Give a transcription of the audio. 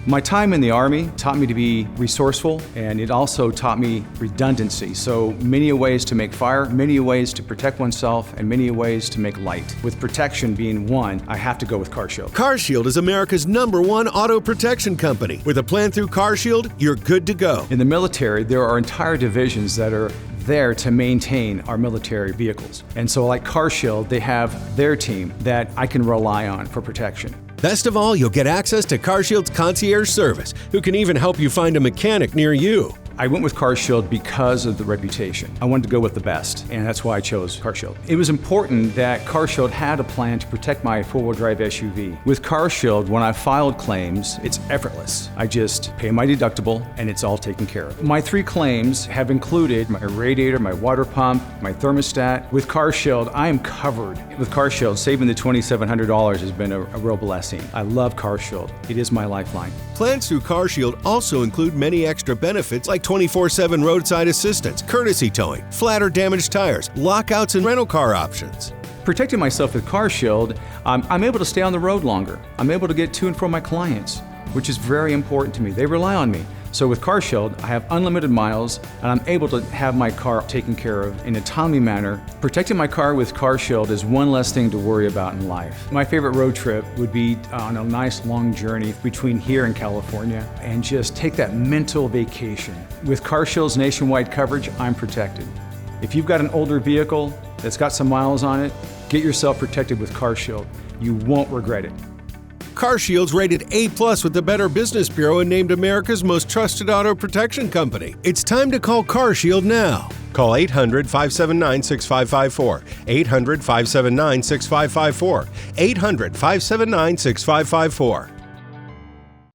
My time in the Army taught me to be resourceful, and it also taught me redundancy. So many ways to make fire, many ways to protect oneself, and many ways to make light. With protection being one, I have to go with CarShield. CarShield is America's #1 auto protection company. With a plan through CarShield, you're good to go. In the military, there are entire divisions that are there to maintain our military vehicles. And so like CarShield, they have their team that I can rely on for protection. Best of all, you'll get access to CarShield's concierge service, who can even help you find a mechanic near you. I went with CarShield because of the reputation. I wanted to go with the best, and that's why I chose CarShield. It was important that CarShield had a plan to protect my four-wheel drive SUV. With CarShield, when I filed claims, it's effortless. I just pay my deductible, and it's all taken care of. My 3 claims have included my radiator, my water pump, my thermostat. With CarShield, I am covered. With CarShield, saving the $2,700 has been a real blessing. I love CarShield. It is my lifeline. Plans through CarShield also include many extra benefits like 24/7 roadside assistance, courtesy towing, flat or damaged tires, lockouts, and rental car options. Protecting myself with CarShield, I'm able to stay on the road longer. I'm able to get to and from my clients, which is very important to me. They rely on me. So with CarShield, I have unlimited miles, and I'm able to have my car taken care of in a timely manner. Protecting my car with CarShield is one less thing to worry about in life. My favorite road trip would be on a nice long journey between here and California and just take that mental vacation. With CarShield's nationwide coverage, I'm protected. If you've got an older vehicle that's got some miles on it, get yourself protected with CarShield. You won't regret it. CarShield's rated A+ with the Better Business Bureau and named America's most trusted auto protection company. It's time to call CarShield now. Call 800-579-6554. 800-579-6554. 800-579-6554.